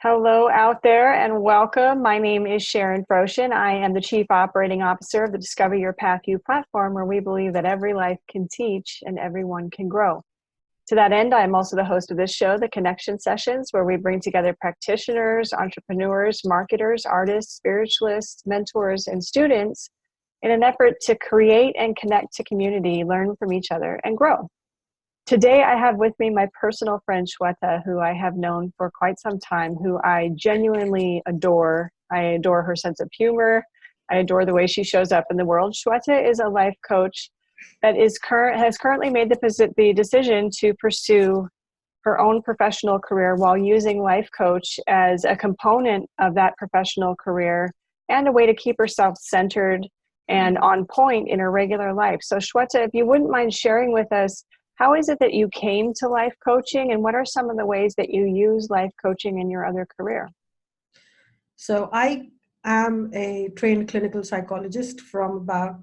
Hello out there and welcome. My name is Sharon Froshin. I am the Chief Operating Officer of the Discover Your Path U platform, where we believe that every life can teach and everyone can grow. To that end, I am also the host of this show, The Connection Sessions, where we bring together practitioners, entrepreneurs, marketers, artists, spiritualists, mentors, and students in an effort to create and connect to community, learn from each other, and grow. Today, I have with me my personal friend, Shweta, who I have known for quite some time, who I genuinely adore. I adore her sense of humor. I adore the way she shows up in the world. Shweta is a life coach that has currently made the decision to pursue her own professional career while using life coach as a component of that professional career and a way to keep herself centered and on point in her regular life. So Shweta, if you wouldn't mind sharing with us, how is it that you came to life coaching, and what are some of the ways that you use life coaching in your other career? So I am a trained clinical psychologist from about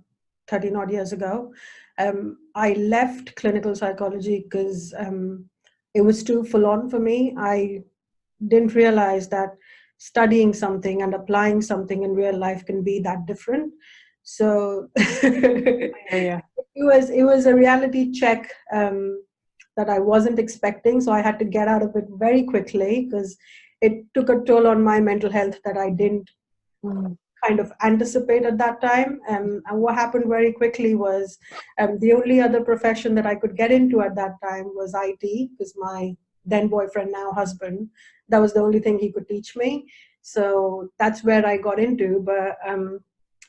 13 odd years ago. I left clinical psychology because it was too full on for me. I didn't realize that studying something and applying something in real life can be that different. So Yeah. it was a reality check that I wasn't expecting. So I had to get out of it very quickly because it took a toll on my mental health that I didn't kind of anticipate at that time. And what happened very quickly was the only other profession that I could get into at that time was IT, because my then boyfriend, now husband, that was the only thing he could teach me. So that's where I got into. But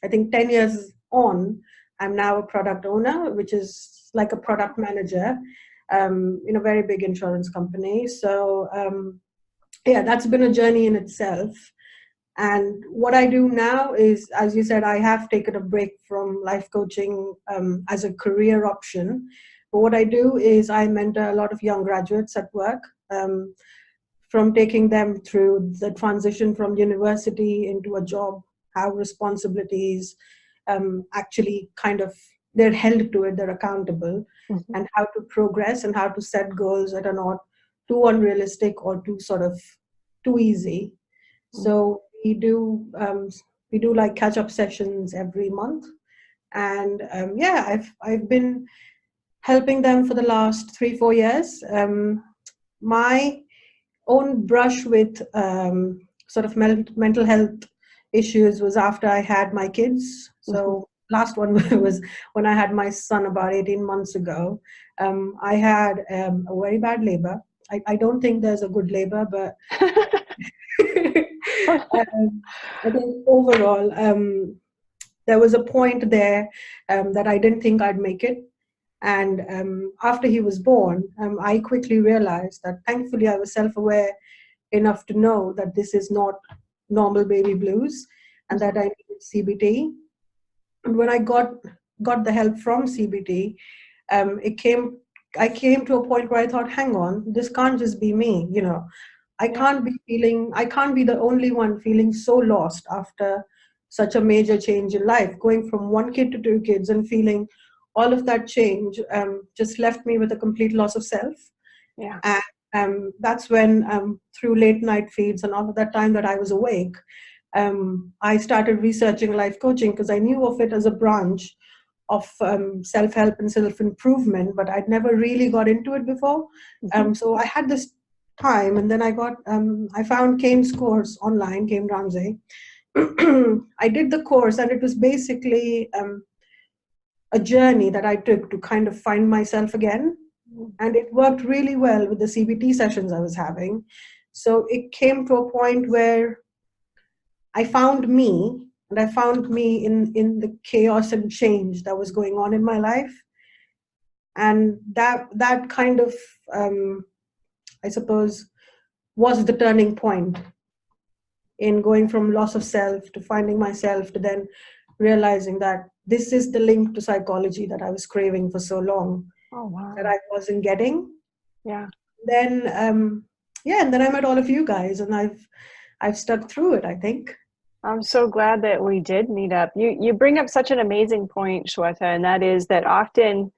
I think 10 years on, I'm now a product owner, which is like a product manager in a very big insurance company. So yeah, that's been a journey in itself. And what I do now is, as you said, I have taken a break from life coaching as a career option. But what I do is I mentor a lot of young graduates at work, from taking them through the transition from university into a job, how responsibilities actually kind of, they're held to it, they're accountable, and how to progress and how to set goals that are not too unrealistic or too easy. So we do like catch-up sessions every month, and yeah, I've been helping them for the last 3-4 years. My own brush with sort of mental health issues was after I had my kids. So last one was when I had my son about 18 months ago. I had a very bad labor. I don't think there's a good labor, but I think overall, there was a point there that I didn't think I'd make it. And after he was born, I quickly realized that thankfully I was self-aware enough to know that this is not normal baby blues and that I needed CBT. And when I got the help from CBT, I came to a point where I thought, hang on, this can't just be me, you know. I can't be the only one feeling so lost after such a major change in life, going from 1 kid to 2 kids and feeling all of that change just left me with a complete loss of self. Yeah. And that's when, through late night feeds and all of that time that I was awake, I started researching life coaching because I knew of it as a branch of self-help and self-improvement, but I'd never really got into it before. So I had this time, and then I found Kane's course online, Kane Ramsey. I did the course, and it was basically a journey that I took to kind of find myself again. And it worked really well with the CBT sessions I was having. So it came to a point where I found me, and I found me in the chaos and change that was going on in my life. And that kind of, I suppose, was the turning point in going from loss of self to finding myself to then realizing that this is the link to psychology that I was craving for so long. Oh, wow. That I wasn't getting. Yeah. Then and then I met all of you guys, and I've stuck through it, I think. I'm so glad that we did meet up. You bring up such an amazing point, Shweta, and that is that often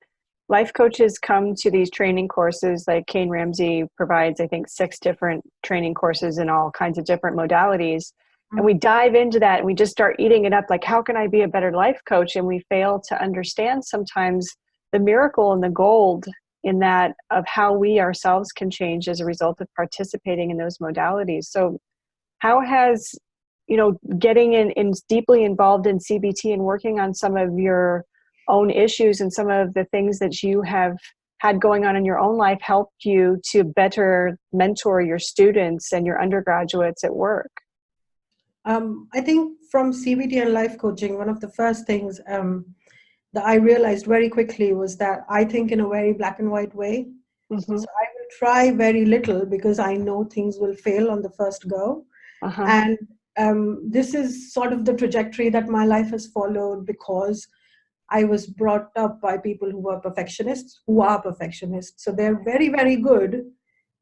life coaches come to these training courses, like Kane Ramsey provides, I think, 6 different training courses in all kinds of different modalities. And we dive into that and we just start eating it up. Like, how can I be a better life coach? And we fail to understand sometimes the miracle and the gold in that of how we ourselves can change as a result of participating in those modalities. So how has, getting in deeply involved in CBT and working on some of your own issues and some of the things that you have had going on in your own life helped you to better mentor your students and your undergraduates at work? I think from CBT and life coaching, one of the first things that I realized very quickly was that I think in a very black and white way. Mm-hmm. So I will try very little because I know things will fail on the first go. Uh-huh. And this is sort of the trajectory that my life has followed because I was brought up by people who are perfectionists. So they're very, very good,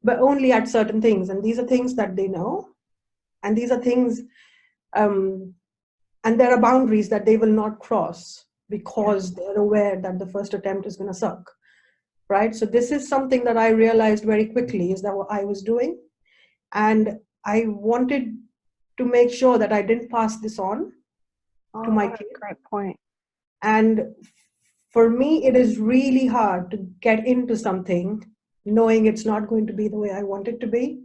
but only at certain things. And these are things that they know. And these are things, and there are boundaries that they will not cross because they're aware that the first attempt is going to suck. Right? So this is something that I realized very quickly is that what I was doing. And I wanted to make sure that I didn't pass this on to my kids. Great point. And for me, it is really hard to get into something knowing it's not going to be the way I want it to be.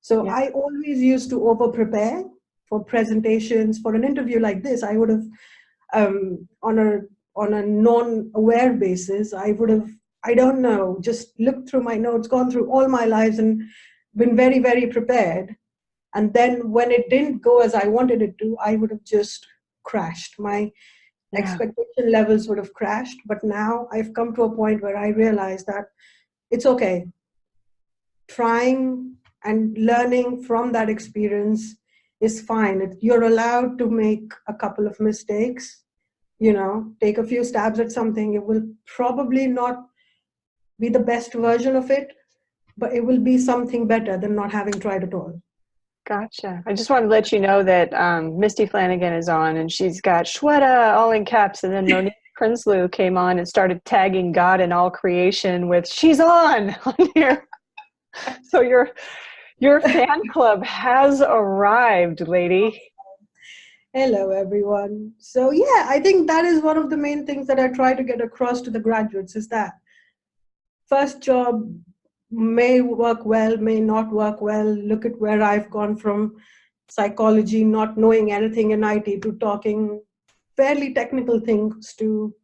So I always used to over prepare for presentations. For an interview like this, I would have, on a non-aware basis, I would have, I don't know, just looked through my notes, gone through all my lives and been very, very prepared. And then when it didn't go as I wanted it to, I would have just crashed. My expectation levels would have crashed. But now I've come to a point where I realize that it's okay. Trying and learning from that experience is fine. You're allowed to make a couple of mistakes, take a few stabs at something. It will probably not be the best version of it, but it will be something better than not having tried at all. Gotcha. I just wanted to let you know that Misty Flanagan is on and she's got Shweta all in caps. And then Monique Prinsloo came on and started tagging God and all creation with she's on here. So your fan club has arrived, lady. Hello, everyone. So yeah, I think that is one of the main things that I try to get across to the graduates is that first job may work well, may not work well. Look at where I've gone from psychology, not knowing anything in IT, to talking fairly technical things to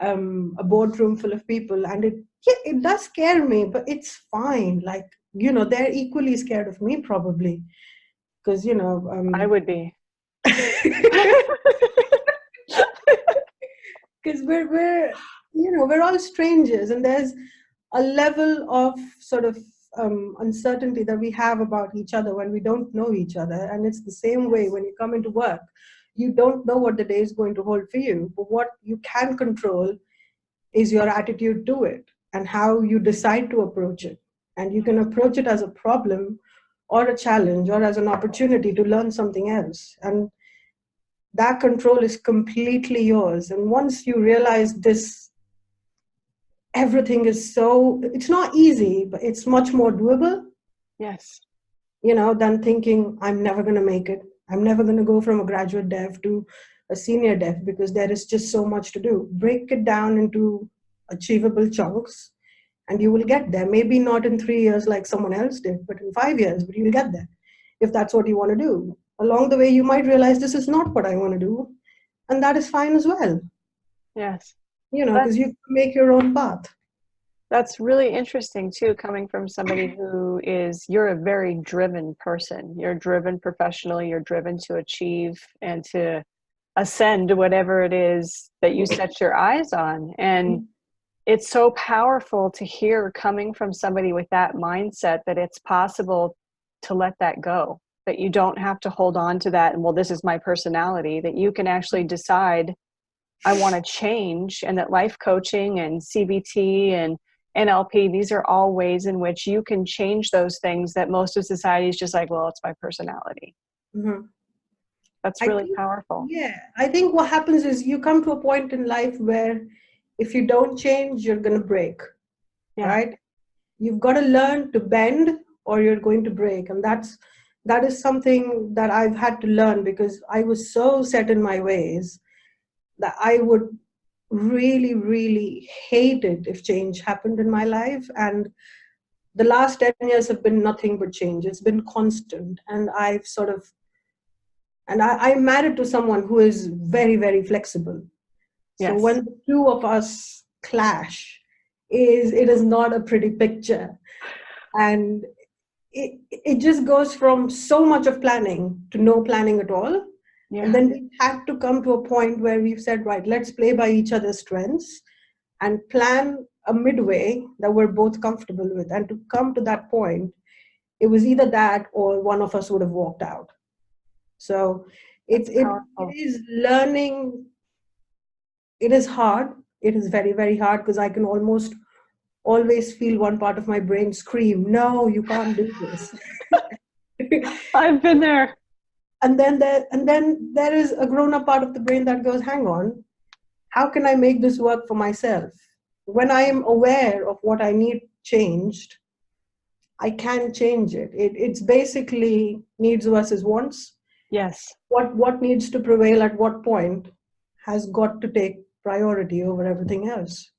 a boardroom full of people. And it does scare me, but it's fine. Like, they're equally scared of me probably. Because, I would be. Because we're all strangers, and there's a level of sort of uncertainty that we have about each other when we don't know each other. And it's the same way when you come into work. You don't know what the day is going to hold for you, but what you can control is your attitude to it and how you decide to approach it. And you can approach it as a problem or a challenge or as an opportunity to learn something else. And that control is completely yours. And once you realize this, everything is it's not easy, but it's much more doable. Yes. Than thinking, I'm never going to make it. I'm never going to go from a graduate dev to a senior dev because there is just so much to do. Break it down into achievable chunks and you will get there. Maybe not in 3 years like someone else did, but in 5 years, but you'll get there if that's what you want to do. Along the way, you might realize this is not what I want to do. And that is fine as well. Yes. Because you make your own path. That's really interesting too, coming from somebody you're a very driven person. You're driven professionally, you're driven to achieve and to ascend whatever it is that you set your eyes on. And it's so powerful to hear coming from somebody with that mindset that it's possible to let that go, that you don't have to hold on to that and, well, this is my personality, that you can actually decide, I want to change, and that life coaching and CBT and NLP, these are all ways in which you can change those things that most of society is just like, well, it's my personality. Mm-hmm. That's really powerful. Yeah, I think what happens is you come to a point in life where if you don't change, you're going to break, Yeah. right? You've got to learn to bend or you're going to break. And that is something that I've had to learn, because I was so set in my ways that I would really, really hate it if change happened in my life. And the last 10 years have been nothing but change. It's been constant. And I'm married to someone who is very, very flexible. So Yes. when the two of us clash, it is not a pretty picture. And it just goes from so much of planning to no planning at all. Yeah. And then we had to come to a point where we've said, right, let's play by each other's strengths and plan a midway that we're both comfortable with. And to come to that point, it was either that or one of us would have walked out. So it is learning. It is hard. It is very, very hard, because I can almost always feel one part of my brain scream, no, you can't do this. I've been there. And then there is a grown-up part of the brain that goes, hang on, how can I make this work for myself? When I am aware of what I need changed, I can change it. It's basically needs versus wants. Yes. What needs to prevail at what point has got to take priority over everything else.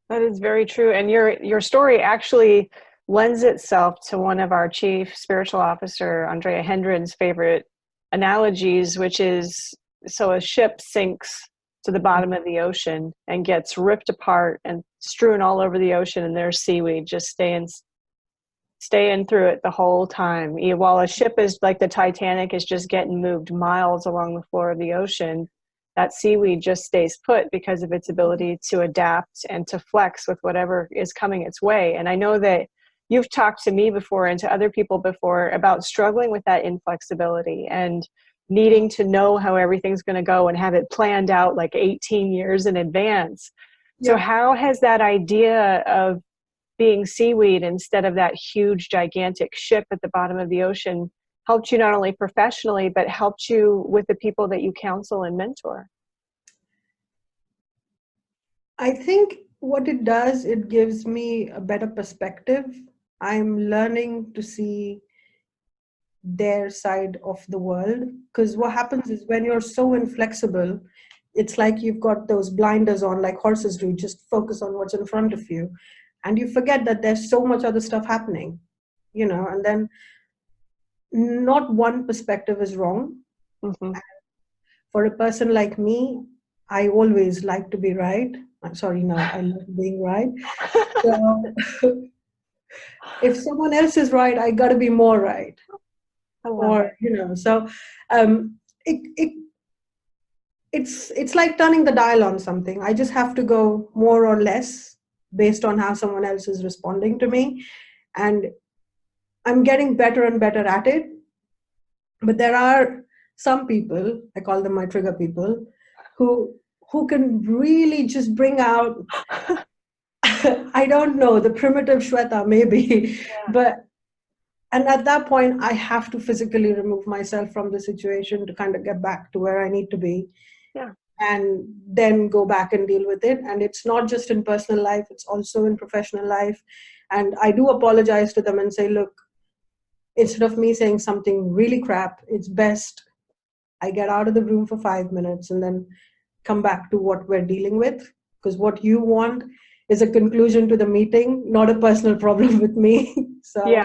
That is very true. And your story actually lends itself to one of our chief spiritual officer, Andrea Hendren's favorite analogies, which is, so a ship sinks to the bottom of the ocean and gets ripped apart and strewn all over the ocean, and there's seaweed just staying through it the whole time. While a ship is like the Titanic is just getting moved miles along the floor of the ocean, that seaweed just stays put because of its ability to adapt and to flex with whatever is coming its way. And I know that you've talked to me before and to other people before about struggling with that inflexibility and needing to know how everything's going to go and have it planned out like 18 years in advance. Yeah. So how has that idea of being seaweed instead of that huge, gigantic ship at the bottom of the ocean helped you not only professionally, but helped you with the people that you counsel and mentor? I think what it does, it gives me a better perspective. I'm learning to see their side of the world, because what happens is when you're so inflexible, it's like you've got those blinders on like horses do, just focus on what's in front of you, and you forget that there's so much other stuff happening, and then not one perspective is wrong. Mm-hmm. For a person like me, I always like to be right. I'm sorry, no, I love being right. So if someone else is right, I got to be more right. Or so it's like turning the dial on something. I just have to go more or less based on how someone else is responding to me, and I'm getting better and better at it. But there are some people, I call them my trigger people, who can really just bring out I don't know, the primitive Shweta maybe, and at that point, I have to physically remove myself from the situation to kind of get back to where I need to be. Yeah. And then go back and deal with it. And it's not just in personal life, it's also in professional life. And I do apologize to them and say, look, instead of me saying something really crap, it's best I get out of the room for 5 minutes and then come back to what we're dealing with. Because what you want is a conclusion to the meeting, not a personal problem with me. So, yeah.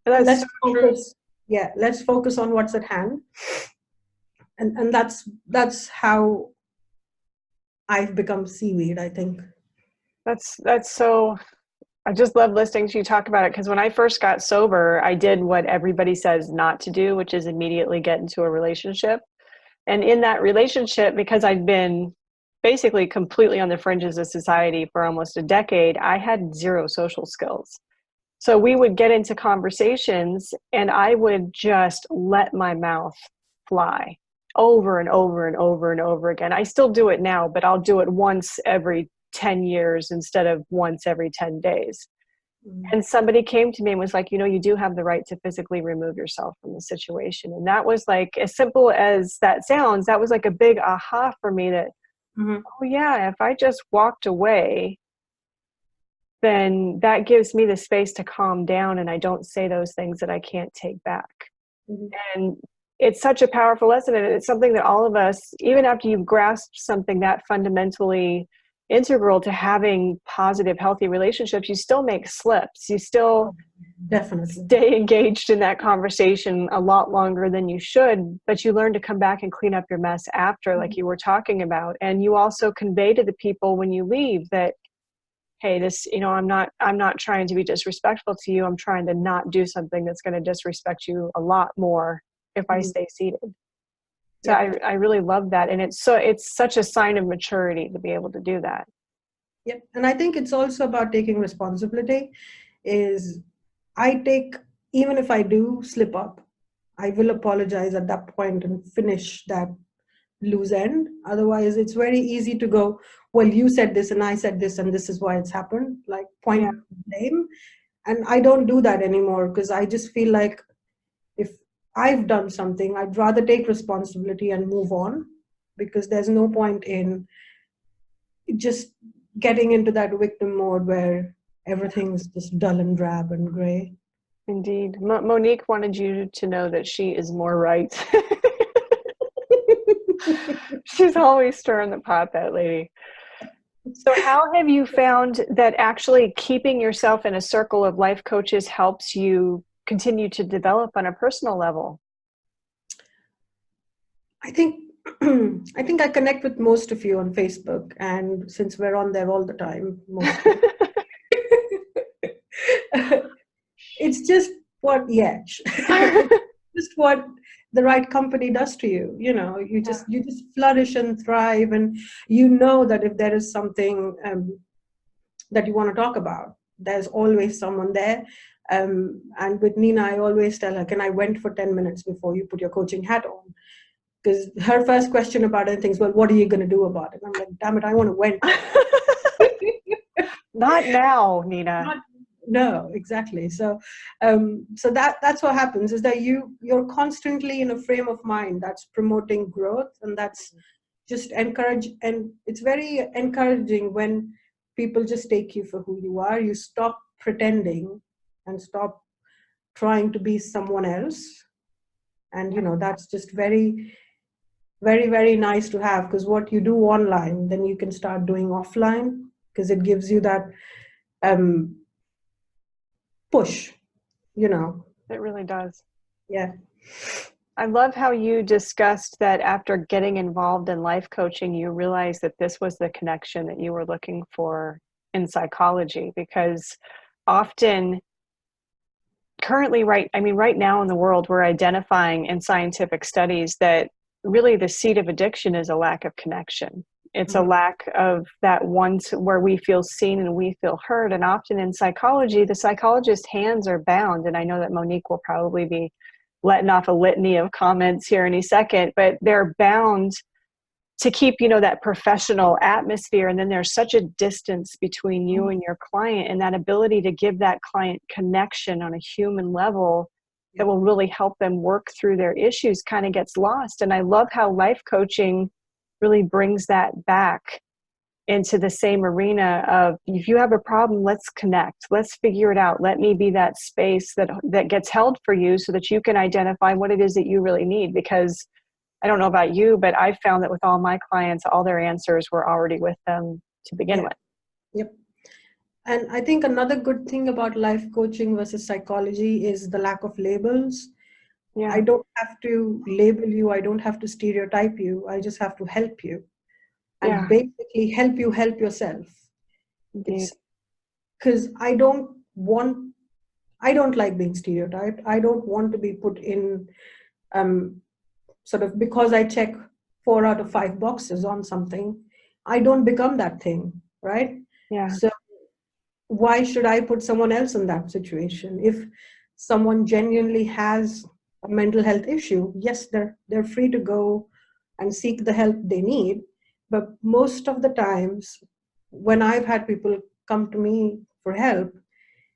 Let's focus. Yeah, let's focus on what's at hand, and that's how I've become seaweed. I think that's so. I just love listening to you talk about it, because when I first got sober, I did what everybody says not to do, which is immediately get into a relationship. And in that relationship, because I'd been basically completely on the fringes of society for almost a decade, I had zero social skills. So we would get into conversations and I would just let my mouth fly over and over and over and over again. I still do it now, but I'll do it once every 10 years instead of once every 10 days. Mm-hmm. And somebody came to me and was like, you do have the right to physically remove yourself from the situation. And that was like, as simple as that sounds, that was like a big aha for me that, Mhm. oh yeah, if I just walked away, then that gives me the space to calm down and I don't say those things that I can't take back. Mhm. And it's such a powerful lesson. And it's something that all of us, even after you've grasped something that fundamentally integral to having positive, healthy relationships, you still make slips. You still Definitely. stay engaged in that conversation a lot longer than you should, but you learn to come back and clean up your mess after, like you were talking about. And you also convey to the people when you leave that, hey, this, I'm not trying to be disrespectful to you. I'm trying to not do something that's going to disrespect you a lot more if I Mhm. stay seated. So Yep. I really love that. And it's such a sign of maturity to be able to do that. Yep. And I think it's also about taking responsibility. Is I take, even if I do slip up, I will apologize at that point and finish that loose end. Otherwise, it's very easy to go, well, you said this and I said this, and this is why it's happened, like Yeah, point blame. And I don't do that anymore because I just feel like if I've done something, I'd rather take responsibility and move on, because there's no point in just getting into that victim mode where everything's just dull and drab and gray. indeed. Monique wanted you to know that she is more right. She's always stirring the pot, that lady. So how have you found that actually keeping yourself in a circle of life coaches helps you continue to develop on a personal level? I think I think I connect with most of you on Facebook, and since we're on there all the time, mostly, it's just what, yeah, it's just what the right company does to you. You just flourish and thrive, and you know that if there is something that you want to talk about, there's always someone there. And with Nina, I always tell her, can I vent for 10 minutes before you put your coaching hat on? Because her first question about anything is, well, what are you going to do about it? And I'm like, damn it, I want to vent. Not now, Nina. Not, no, exactly. So that's what happens, is that you're constantly in a frame of mind that's promoting growth, and that's just encourage. And it's very encouraging when people just take you for who you are. You stop pretending and stop trying to be someone else. And that's just very, very, very nice to have, because what you do online, then you can start doing offline, because it gives you that um, push, you know. It really does. Yeah. I love how you discussed that after getting involved in life coaching, you realized that this was the connection that you were looking for in psychology, because often currently right now in the world, we're identifying in scientific studies that really the seed of addiction is a lack of connection. It's a Mhm. lack of that where we feel seen and we feel heard. And often in psychology, the psychologist's hands are bound. And I know that Monique will probably be letting off a litany of comments here any second, but they're bound to keep that professional atmosphere. And then there's such a distance between you and your client, and that ability to give that client connection on a human level that will really help them work through their issues kind of gets lost. And I love how life coaching really brings that back into the same arena of, if you have a problem, let's connect, let's figure it out. Let me be that space that gets held for you so that you can identify what it is that you really need. Because I don't know about you, but I found that with all my clients, all their answers were already with them to begin Yeah. with. Yep. And I think another good thing about life coaching versus psychology is the lack of labels. I Yeah, don't have to label you, I don't have to stereotype you, I just have to help you, and yeah, basically help you help yourself. indeed. It's because I don't like being stereotyped. I don't want to be put in um, sort of, because I check 4 out of 5 boxes on something, I don't become that thing, right? Yeah, So why should I put someone else in that situation? If someone genuinely has a mental health issue, yes, they're free to go and seek the help they need. But most of the times, when I've had people come to me for help,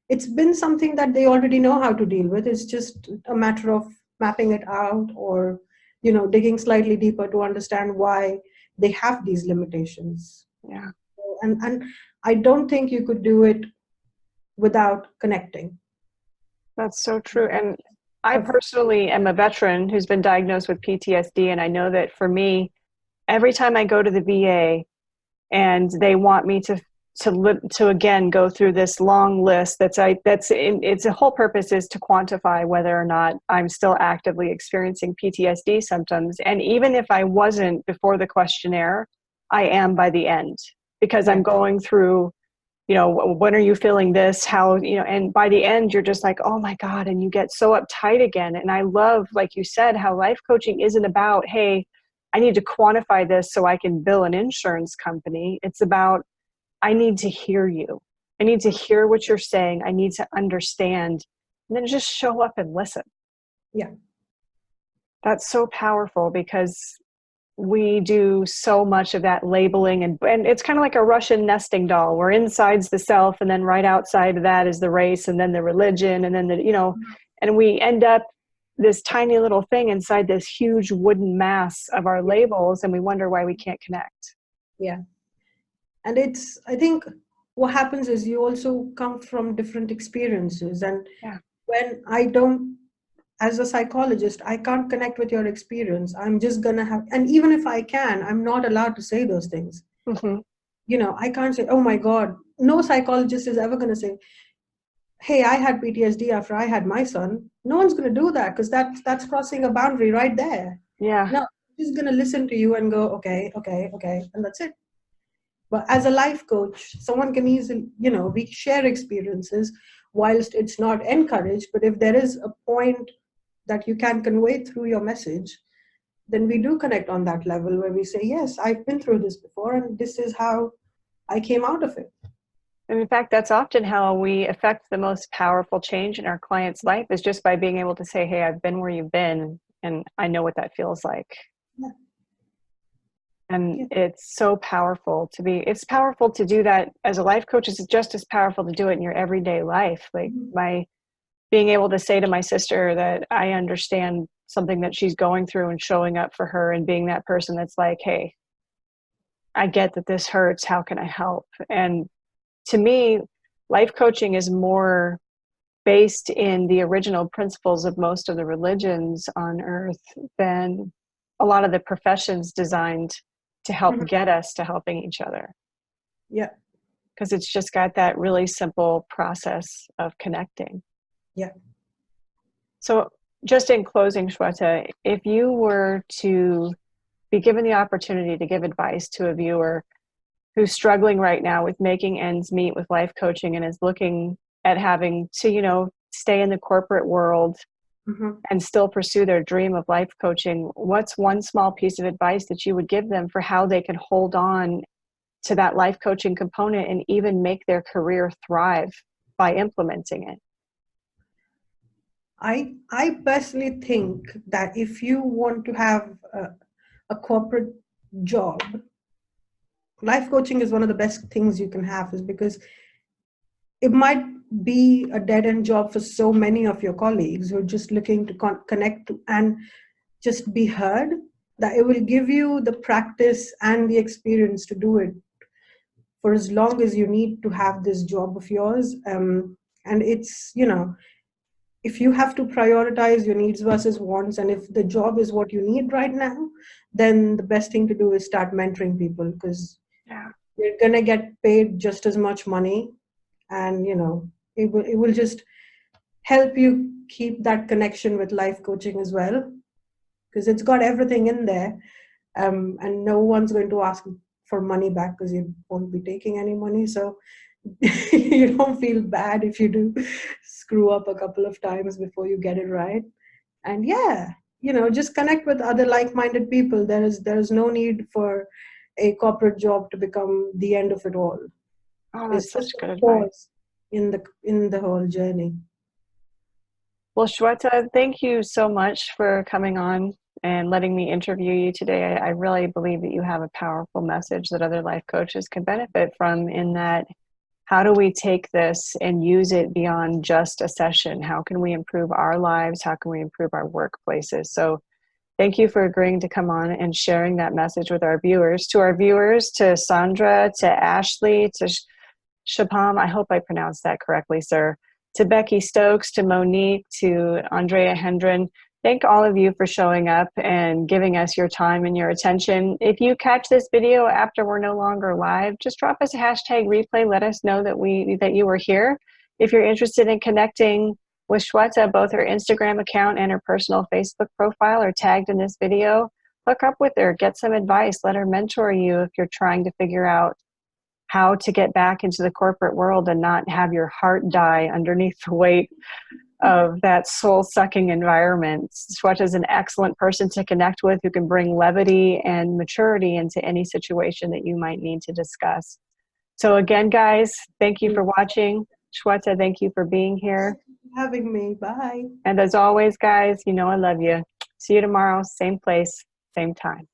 it's been something that they already know how to deal with. It's just a matter of mapping it out, or digging slightly deeper to understand why they have these limitations. Yeah. And I don't think you could do it without connecting. That's so true. And I I've- personally am a veteran who's been diagnosed with PTSD. And I know that for me, every time I go to the VA and they want me to again go through this long list its whole purpose is to quantify whether or not I'm still actively experiencing PTSD symptoms. And even if I wasn't before the questionnaire, I am by the end, because I'm going through, when are you feeling this? How, and by the end, you're just like, oh my God. And you get so uptight again. And I love, like you said, how life coaching isn't about, hey, I need to quantify this so I can bill an insurance company. It's about, I need to hear you. I need to hear what you're saying. I need to understand, and then just show up and listen. Yeah. That's so powerful, because we do so much of that labeling, and it's kind of like a Russian nesting doll, where inside's the self, and then right outside of that is the race, and then the religion, and then and we end up this tiny little thing inside this huge wooden mass of our labels, and we wonder why we can't connect. Yeah. And I think what happens is you also come from different experiences. And when I don't, as a psychologist, I can't connect with your experience. I'm just going to have, and even if I can, I'm not allowed to say those things. Mm-hmm. I can't say, oh my God, no psychologist is ever going to say, hey, I had PTSD after I had my son. No one's going to do that, because that's crossing a boundary right there. Yeah. No, I'm just going to listen to you and go, okay, and that's it. But as a life coach, someone can easily, we share experiences whilst it's not encouraged. But if there is a point that you can convey through your message, then we do connect on that level where we say, yes, I've been through this before, and this is how I came out of it. And in fact, that's often how we affect the most powerful change in our client's life, is just by being able to say, hey, I've been where you've been, and I know what that feels like. Yeah. And it's so powerful it's powerful to do that as a life coach. It's just as powerful to do it in your everyday life. Like being able to say to my sister that I understand something that she's going through, and showing up for her, and being that person that's like, hey, I get that this hurts. How can I help? And to me, life coaching is more based in the original principles of most of the religions on earth than a lot of the professions designed to help get us to helping each other. Yeah. Because it's just got that really simple process of connecting. Yeah. So just in closing, Shweta, if you were to be given the opportunity to give advice to a viewer who's struggling right now with making ends meet with life coaching, and is looking at having to, stay in the corporate world and still pursue their dream of life coaching, what's one small piece of advice that you would give them for how they can hold on to that life coaching component and even make their career thrive by implementing it? I personally think that if you want to have a corporate job, life coaching is one of the best things you can have, is because it might be a dead-end job for so many of your colleagues who are just looking to connect and just be heard, that it will give you the practice and the experience to do it for as long as you need to have this job of yours. And it's, if you have to prioritize your needs versus wants, and if the job is what you need right now, then the best thing to do is start mentoring people, because you're going to get paid just as much money. And, it will just help you keep that connection with life coaching as well, because it's got everything in there. And no one's going to ask for money back, because you won't be taking any money. So you don't feel bad if you do screw up a couple of times before you get it right. And just connect with other like-minded people. There is no need for a corporate job to become the end of it all. Oh, that's It's such just good a advice. pause in the whole journey. Well, Shweta, thank you so much for coming on and letting me interview you today. I really believe that you have a powerful message that other life coaches can benefit from, in that, how do we take this and use it beyond just a session? How can we improve our lives? How can we improve our workplaces? So Thank you for agreeing to come on and sharing that message with our viewers. To our viewers, to Sandra, to Ashley, to Shapam, I hope I pronounced that correctly, sir. To Becky Stokes, to Monique, to Andrea Hendren, thank all of you for showing up and giving us your time and your attention. If you catch this video after we're no longer live, just drop us a hashtag replay. Let us know that you were here. If you're interested in connecting with Shweta, both her Instagram account and her personal Facebook profile are tagged in this video. Hook up with her, get some advice, let her mentor you if you're trying to figure out how to get back into the corporate world and not have your heart die underneath the weight of that soul-sucking environment. Shweta is an excellent person to connect with who can bring levity and maturity into any situation that you might need to discuss. So again, guys, thank you for watching. Shweta, thank you for being here. Having me. Bye. And as always, guys, you know I love you. See you tomorrow, same place, same time.